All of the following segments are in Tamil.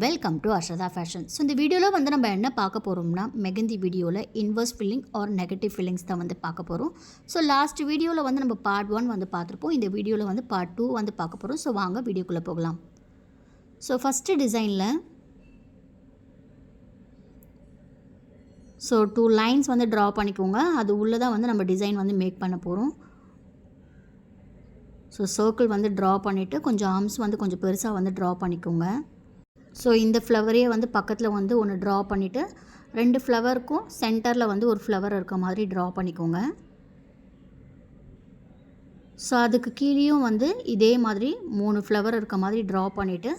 Welcome to Arshada Fashion. So இந்த வீடியோவில் வந்து நம்ம என்ன பார்க்க போகிறோம்னா, மெகந்தி வீடியோவில் inverse filling or negative fillings தான் வந்து பார்க்க போகிறோம். ஸோ லாஸ்ட் வீடியோவில் வந்து நம்ம பார்ட் 1 வந்து பார்த்துருப்போம். இந்த வீடியோவில் வந்து பார்ட் 2 வந்து பார்க்க போகிறோம். ஸோ வாங்க வீடியோக்குள்ளே போகலாம். ஸோ ஃபஸ்ட்டு டிசைனில் 2 லைன்ஸ் வந்து ட்ரா பண்ணிக்கோங்க. அது உள்ளே தான் வந்து நம்ம டிசைன் வந்து மேக் பண்ண போகிறோம். ஸோ சர்க்கிள் வந்து ட்ரா பண்ணிவிட்டு கொஞ்சம் ஆர்ம்ஸ் வந்து கொஞ்சம் பெருசாக வந்து ட்ரா பண்ணிக்கோங்க. ஸோ இந்த ஃப்ளவரையே வந்து பக்கத்தில் வந்து ஒன்று ட்ரா பண்ணிவிட்டு 2 ஃப்ளவருக்கும் சென்டரில் வந்து ஒரு ஃப்ளவர் இருக்க மாதிரி ட்ரா பண்ணிக்கோங்க. ஸோ அதுக்கு கீழேயும் வந்து இதே மாதிரி 3 ஃப்ளவர் இருக்க மாதிரி ட்ரா பண்ணிவிட்டு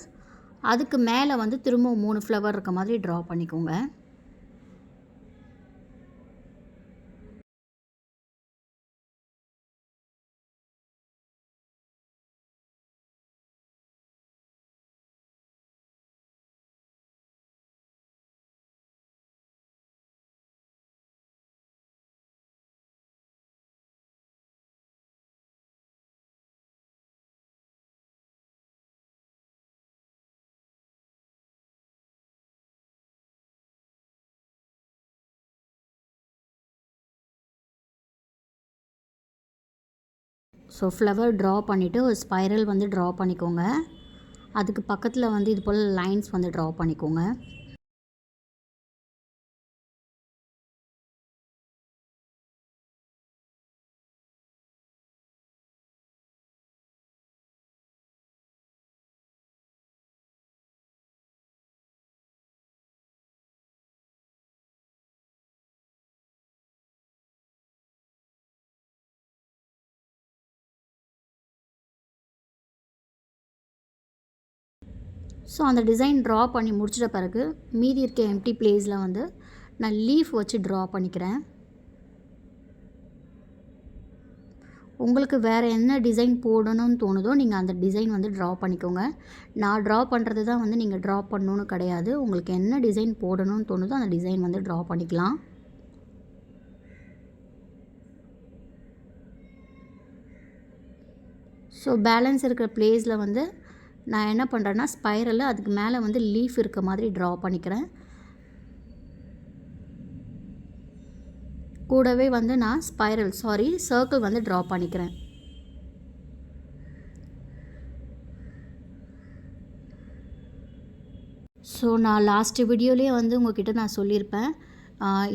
அதுக்கு மேலே வந்து திரும்ப 3 ஃப்ளவர் இருக்க மாதிரி ட்ரா பண்ணிக்கோங்க. ஸோ ஃப்ளவர் ட்ரா பண்ணிவிட்டு ஒரு ஸ்பைரல் வந்து ட்ரா பண்ணிக்கோங்க. அதுக்கு பக்கத்தில் வந்து இது போல் லைன்ஸ் வந்து ட்ரா பண்ணிக்கோங்க. ஸோ அந்த டிசைன் ட்ரா பண்ணி முடிச்சிட்ட பிறகு மீதி இருக்க எம்டி பிளேஸில் வந்து நான் லீஃப் வச்சு ட்ரா பண்ணிக்கிறேன். உங்களுக்கு வேறு என்ன டிசைன் போடணும்னு தோணுதோ நீங்கள் அந்த டிசைன் வந்து ட்ரா பண்ணிக்கோங்க. நான் ட்ரா பண்ணுறது தான் வந்து நீங்கள் ட்ரா பண்ணணுன்னு கிடையாது. உங்களுக்கு என்ன டிசைன் போடணும்னு தோணுதோ அந்த டிசைன் வந்து ட்ரா பண்ணிக்கலாம். ஸோ பேலன்ஸ் இருக்கிற பிளேஸில் வந்து நான் என்ன பண்ணுறேன்னா ஸ்பைரலில் அதுக்கு மேலே வந்து லீஃப் இருக்க மாதிரி ட்ரா பண்ணிக்கிறேன். கூடவே வந்து நான் சர்க்கிள் வந்து ட்ரா பண்ணிக்கிறேன். ஸோ நான் லாஸ்ட்டு வீடியோலேயே வந்து உங்கள்கிட்ட நான் சொல்லியிருப்பேன்,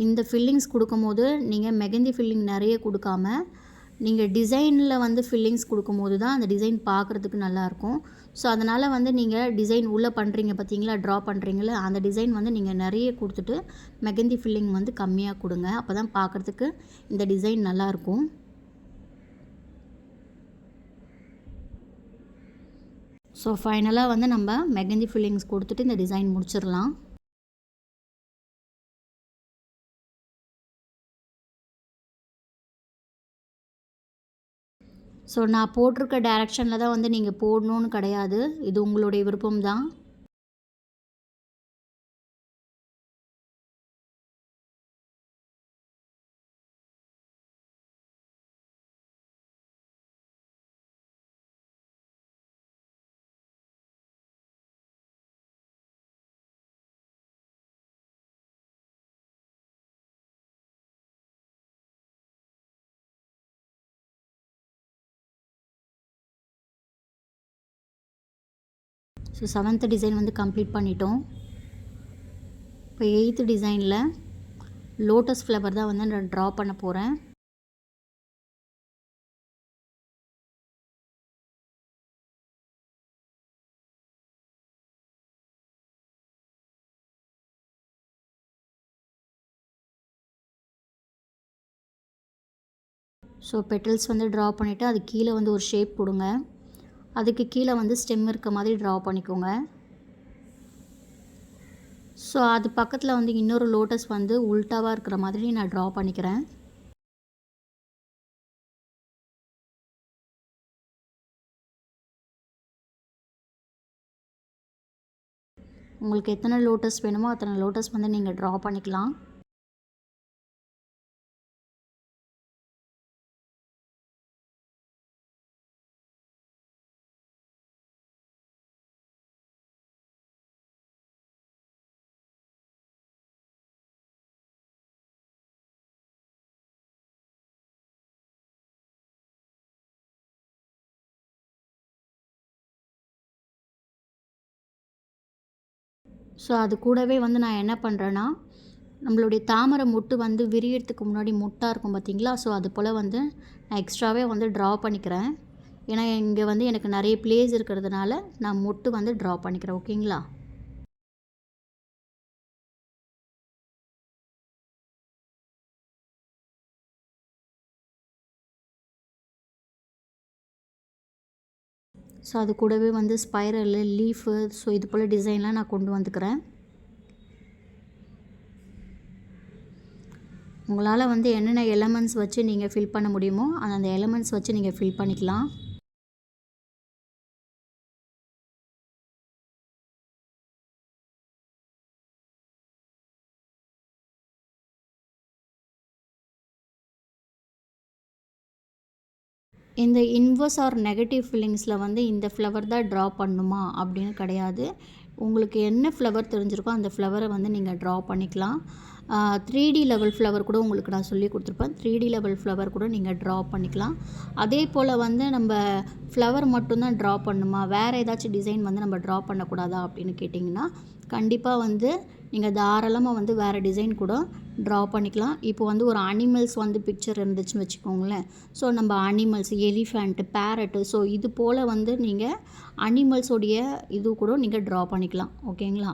இந்த ஃபில்லிங்ஸ் கொடுக்கும்போது நீங்கள் மெகந்தி ஃபில்லிங் நிறைய கொடுக்காம நீங்கள் டிசைனில் வந்து ஃபில்லிங்ஸ் கொடுக்கும்போது தான் அந்த டிசைன் பார்க்குறதுக்கு நல்லாயிருக்கும். ஸோ அதனால் வந்து நீங்கள் டிசைன் உள்ளே பண்ணுறீங்க பார்த்தீங்களா, ட்ரா பண்ணுறீங்கள, அந்த டிசைன் வந்து நீங்கள் நிறைய கொடுத்துட்டு மெகந்தி ஃபில்லிங் வந்து கம்மியாக கொடுங்க. அப்போ தான் பார்க்குறதுக்கு இந்த டிசைன் நல்லாயிருக்கும். ஸோ ஃபைனலாக வந்து நம்ம மெகந்தி ஃபில்லிங்ஸ் கொடுத்துட்டு இந்த டிசைன் முடிச்சிடலாம். ஸோ நான் போட்டிருக்க டைரெக்ஷனில் தான் வந்து நீங்கள் போடணுன்னு கிடையாது. இது உங்களுடைய விருப்பம் தான். ஸோ 7th டிசைன் வந்து கம்ப்ளீட் பண்ணிட்டோம். இப்போ 8th டிசைனில் லோட்டஸ் ஃப்ளவர் தான் வந்து நான் ட்ரா பண்ண போகிறேன். ஸோ பெட்டல்ஸ் வந்து ட்ரா பண்ணிவிட்டு அது கீழே வந்து ஒரு ஷேப் கொடுங்க. அதுக்கு கீழே வந்து ஸ்டெம் இருக்க மாதிரி ட்ரா பண்ணிக்கோங்க. ஸோ அது பக்கத்தில் வந்து இன்னொரு லோட்டஸ் வந்து உல்ட்டாவாக இருக்கிற மாதிரி நான் ட்ரா பண்ணிக்கிறேன். உங்களுக்கு எத்தனை லோட்டஸ் வேணுமோ அத்தனை லோட்டஸ் வந்து நீங்கள் ட்ரா பண்ணிக்கலாம். ஸோ அது கூடவே வந்து நான் என்ன பண்ணுறேன்னா, நம்மளுடைய தாமரை மொட்டு வந்து விரியறதுக்கு முன்னாடி மொட்டாக இருக்கும் பார்த்தீங்களா? ஸோ அது போல் வந்து நான் எக்ஸ்ட்ராவே வந்து ட்ரா பண்ணிக்கிறேன். ஏன்னா இங்கே வந்து எனக்கு நிறைய பிளேஸ் இருக்கிறதுனால நான் மொட்டு வந்து ட்ரா பண்ணிக்கிறேன். ஓகேங்களா? ஸோ அது கூடவே வந்து ஸ்பைரலு, லீஃபு ஸோ இது போல் டிசைன்லாம் நான் கொண்டு வந்துக்கிறேன். உங்களால் வந்து என்னென்ன எலமெண்ட்ஸ் வச்சு நீங்கள் ஃபில் பண்ண முடியுமோ அந்த எலமெண்ட்ஸ் வச்சு நீங்கள் ஃபில் பண்ணிக்கலாம். இந்த இன்வெர்ஸ் ஆர் நெகட்டிவ் ஃபீலிங்ஸில் வந்து இந்த ஃப்ளவர் தான் ட்ரா பண்ணணுமா அப்படின்னு கிடையாது. உங்களுக்கு என்ன ஃப்ளவர் தெரிஞ்சிருக்கோ அந்த ஃப்ளவரை வந்து நீங்கள் ட்ரா பண்ணிக்கலாம். 3D லெவல் ஃப்ளவர் கூட உங்களுக்கு நான் சொல்லி கொடுத்துருப்பேன். 3D லெவல் ஃப்ளவர் கூட நீங்கள் ட்ரா பண்ணிக்கலாம். அதே போல் வந்து நம்ம ஃப்ளவர் மட்டும்தான் ட்ரா பண்ணணுமா, வேறு ஏதாச்சும் டிசைன் வந்து நம்ம ட்ரா பண்ணக்கூடாதா அப்படின்னு கேட்டிங்கன்னா, கண்டிப்பாக வந்து நீங்கள் தாராளமாக வந்து வேறு டிசைன் கூட ட்ரா பண்ணிக்கலாம். இப்போ வந்து ஒரு அனிமல்ஸ் வந்து பிக்சர் இருந்துச்சுன்னு வச்சுக்கோங்களேன். ஸோ நம்ம அனிமல்ஸ், எலிஃபேண்ட்டு, பேரட்டு ஸோ இது போல் வந்து நீங்கள் அனிமல்ஸோடைய இது கூட நீங்கள் ட்ரா பண்ணிக்கலாம். ஓகேங்களா?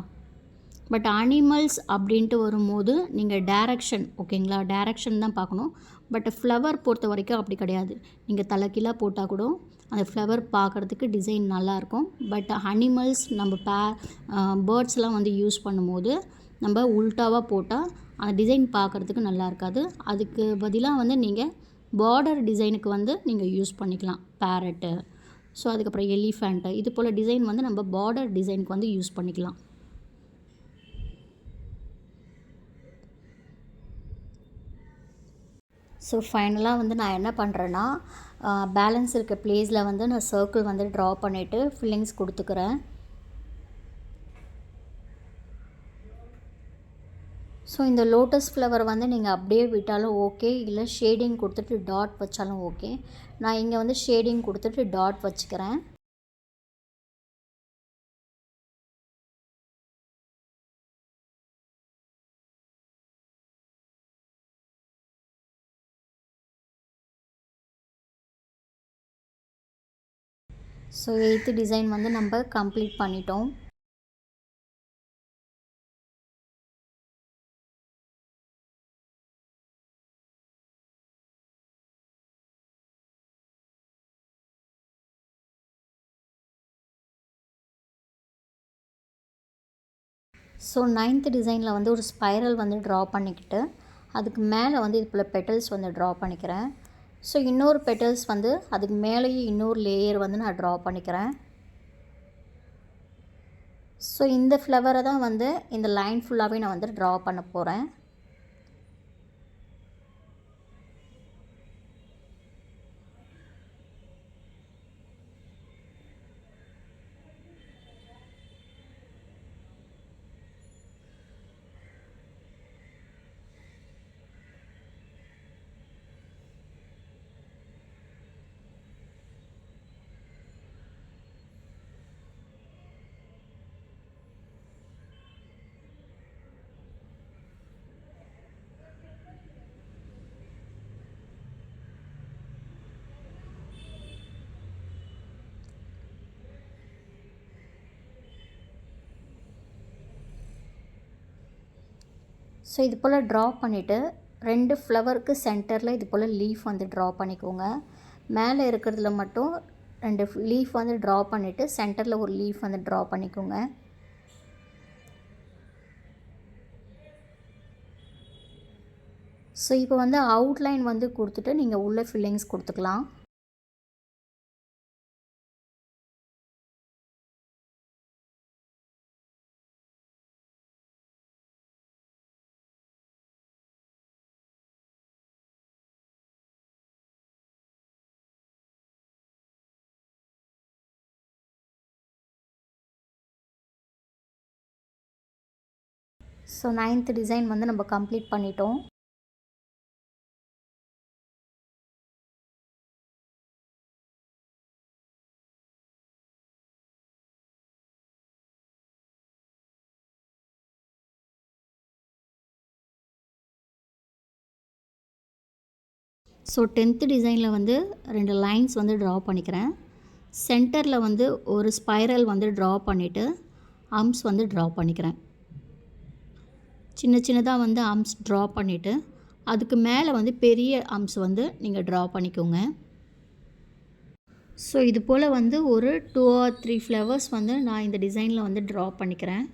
பட் அனிமல்ஸ் அப்படின்ட்டு வரும்போது நீங்கள் டைரக்ஷன் ஓகேங்களா? டைரக்ஷன் தான் பார்க்கணும். பட் ஃப்ளவர் பொறுத்த வரைக்கும் அப்படி கிடையாது. நீங்கள் தலைகீழாக போட்டால் கூட அந்த ஃப்ளவர் பார்க்குறதுக்கு டிசைன் நல்லாயிருக்கும். பட் அனிமல்ஸ் நம்ம பேர்ட்ஸ்லாம் வந்து யூஸ் பண்ணும்போது நம்ம உல்ட்டாவாக போட்டால் அந்த டிசைன் பார்க்குறதுக்கு நல்லா இருக்காது. அதுக்கு பதிலாக வந்து நீங்கள் பார்டர் டிசைனுக்கு வந்து நீங்கள் யூஸ் பண்ணிக்கலாம். பேரட்டு ஸோ அதுக்கப்புறம் எலிஃபேண்ட்டு இது போல் டிசைன் வந்து நம்ம பார்டர் டிசைனுக்கு வந்து யூஸ் பண்ணிக்கலாம். ஸோ ஃபைனலாக வந்து நான் என்ன பண்ணுறேன்னா, பேலன்ஸ் இருக்க ப்ளேஸில் வந்து நான் சர்க்கிள் வந்து ட்ரா பண்ணிவிட்டு ஃபில்லிங்ஸ் கொடுத்துக்கிறேன். ஸோ இந்த லோட்டஸ் ஃப்ளவர் வந்து நீங்கள் அப்படியே விட்டாலும் ஓகே, இல்லை ஷேடிங் கொடுத்துட்டு டாட் வச்சாலும் ஓகே. நான் இங்கே வந்து ஷேடிங் கொடுத்துட்டு டாட் வச்சுக்கிறேன். ஸோ 8th டிசைன் வந்து நம்ம கம்ப்ளீட் பண்ணிட்டோம். ஸோ 9th டிசைனில் வந்து ஒரு ஸ்பைரல் வந்து ட்ரா பண்ணிக்கிட்டு அதுக்கு மேலே வந்து இது போல் பெட்டல்ஸ் வந்து ட்ரா பண்ணிக்கிறேன். ஸோ இன்னொரு பெட்டல்ஸ் வந்து அதுக்கு மேலேயே இன்னொரு லேயர் வந்து நான் ட்ரா பண்ணிக்கிறேன். ஸோ இந்த ஃப்ளவரை தான் வந்து இந்த லைன் ஃபுல்லாகவே நான் வந்து ட்ரா பண்ண போகிறேன். ஸோ இது போல் ட்ரா பண்ணிவிட்டு 2 ஃப்ளவருக்கு சென்டரில் இது போல் லீஃப் வந்து ட்ரா பண்ணிக்கோங்க. மேலே இருக்கிறதுல மட்டும் 2 லீஃப் வந்து ட்ரா பண்ணிவிட்டு சென்டரில் ஒரு லீஃப் வந்து ட்ரா பண்ணிக்கோங்க. ஸோ இப்போ வந்து அவுட்லைன் வந்து கொடுத்துட்டு நீங்கள் உள்ள ஃபில்லிங்ஸ் கொடுத்துக்கலாம். ஸோ 9th டிசைன் வந்து நம்ம கம்ப்ளீட் பண்ணிட்டோம். ஸோ 10th டிசைனில் வந்து 2 லைன்ஸ் வந்து ட்ரா பண்ணிக்கிறேன். சென்டரில் வந்து ஒரு ஸ்பைரல் வந்து ட்ரா பண்ணிவிட்டு ஆர்ம்ஸ் வந்து ட்ரா பண்ணிக்கிறேன். சின்ன சின்னதாக வந்து ஆர்ம்ஸ் ட்ரா பண்ணிவிட்டு அதுக்கு மேலே வந்து பெரிய ஆர்ம்ஸ் வந்து நீங்கள் ட்ரா பண்ணிக்கோங்க. ஸோ இது போல் வந்து ஒரு 2 or 3 ஃப்ளவர்ஸ் வந்து நான் இந்த டிசைனில் வந்து ட்ரா பண்ணிக்கிறேன்.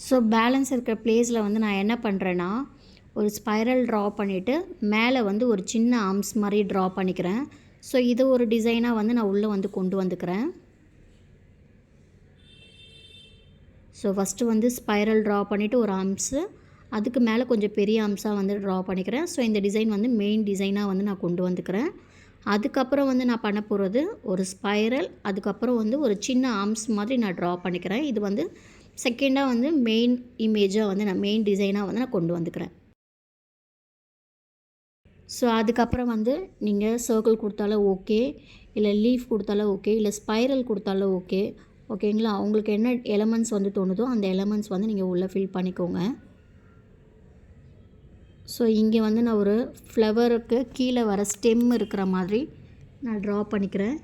ஸோ பேலன்ஸ் இருக்கிற ப்ளேஸில் வந்து நான் என்ன பண்ணுறேன்னா, ஒரு ஸ்பைரல் ட்ரா பண்ணிவிட்டு மேலே வந்து ஒரு சின்ன ஆர்ம்ஸ் மாதிரி ட்ரா பண்ணிக்கிறேன். ஸோ இது ஒரு டிசைனாக வந்து நான் உள்ளே வந்து கொண்டு வந்துக்கிறேன். ஸோ ஃபஸ்ட்டு வந்து ஸ்பைரல் ட்ரா பண்ணிவிட்டு ஒரு ஆர்ம்ஸு, அதுக்கு மேலே கொஞ்சம் பெரிய ஆர்ம்ஸாக வந்து ட்ரா பண்ணிக்கிறேன். ஸோ இந்த டிசைன் வந்து மெயின் டிசைனாக வந்து நான் கொண்டு வந்துக்கிறேன். அதுக்கப்புறம் வந்து நான் பண்ண போகிறது ஒரு ஸ்பைரல், அதுக்கப்புறம் வந்து ஒரு சின்ன ஆர்ம்ஸ் மாதிரி நான் ட்ரா பண்ணிக்கிறேன். இது வந்து செகண்டாக வந்து மெயின் இமேஜாக வந்து நான் மெயின் டிசைனாக வந்து நான் கொண்டு வந்துக்கிறேன். ஸோ அதுக்கப்புறம் வந்து நீங்கள் சர்க்கிள் கொடுத்தாலும் ஓகே, இல்லை லீஃப் கொடுத்தாலும் ஓகே, இல்லை ஸ்பைரல் கொடுத்தாலும் ஓகே. ஓகேங்களா? உங்களுக்கு என்ன எலமெண்ட்ஸ் வந்து தோணுதோ அந்த எலமெண்ட்ஸ் வந்து நீங்கள் உள்ளே ஃபில் பண்ணிக்கோங்க. ஸோ இங்கே வந்து நான் ஒரு ஃப்ளவருக்கு கீழே வர ஸ்டெம் இருக்கிற மாதிரி நான் ட்ரா பண்ணிக்கிறேன்.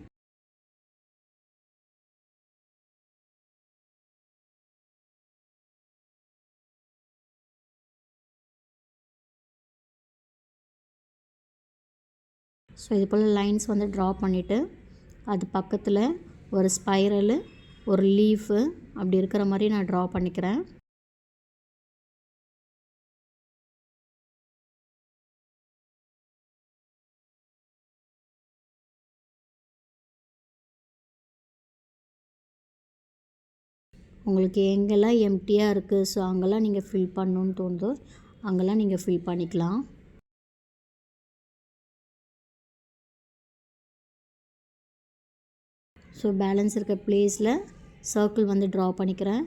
ஸோ இது போல் லைன்ஸ் வந்து ட்ரா பண்ணிவிட்டு அது பக்கத்தில் ஒரு ஸ்பைரலு, ஒரு லீஃபு அப்படி இருக்கிற மாதிரி நான் ட்ரா பண்ணிக்கிறேன். உங்களுக்கு எங்கெல்லாம் எம்டியாக இருக்குது, ஸோ அங்கெல்லாம் நீங்கள் ஃபில் பண்ணணுன்னு தோணுதோ அங்கெல்லாம் நீங்கள் ஃபில் பண்ணிக்கலாம். ஸோ பேலன்ஸ் இருக்க ப்ளேஸில் சர்க்கிள் வந்து ட்ரா பண்ணிக்கிறேன்.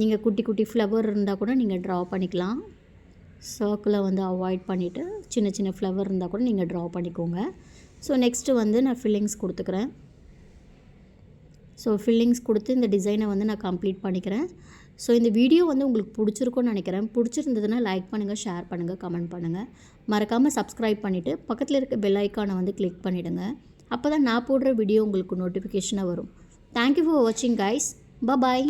நீங்கள் குட்டி குட்டி ஃப்ளவர் இருந்தால் கூட நீங்கள் ட்ரா பண்ணிக்கலாம். சர்க்கிளை வந்து அவாய்ட் பண்ணிவிட்டு சின்ன சின்ன ஃப்ளவர் இருந்தால் கூட நீங்கள் ட்ரா பண்ணிக்கோங்க. ஸோ நெக்ஸ்ட்டு வந்து நான் ஃபில்லிங்ஸ் கொடுத்துக்கிறேன். ஸோ ஃபில்லிங்ஸ் கொடுத்து இந்த டிசைனை வந்து நான் கம்ப்ளீட் பண்ணிக்கிறேன். ஸோ இந்த வீடியோ வந்து உங்களுக்கு பிடிச்சிருக்கும்னு நினைக்கிறேன். பிடிச்சிருந்ததுன்னா லைக் பண்ணுங்கள், ஷேர் பண்ணுங்கள், கமெண்ட் பண்ணுங்கள். மறக்காமல் சப்ஸ்கிரைப் பண்ணிவிட்டு பக்கத்தில் இருக்க பெல் ஐக்கானை வந்து கிளிக் பண்ணிவிடுங்க. அப்போ தான் நான் போடுற வீடியோ உங்களுக்கு நோட்டிஃபிகேஷனாக வரும். தேங்க்யூ ஃபார் வாட்சிங் கைஸ். பாய்.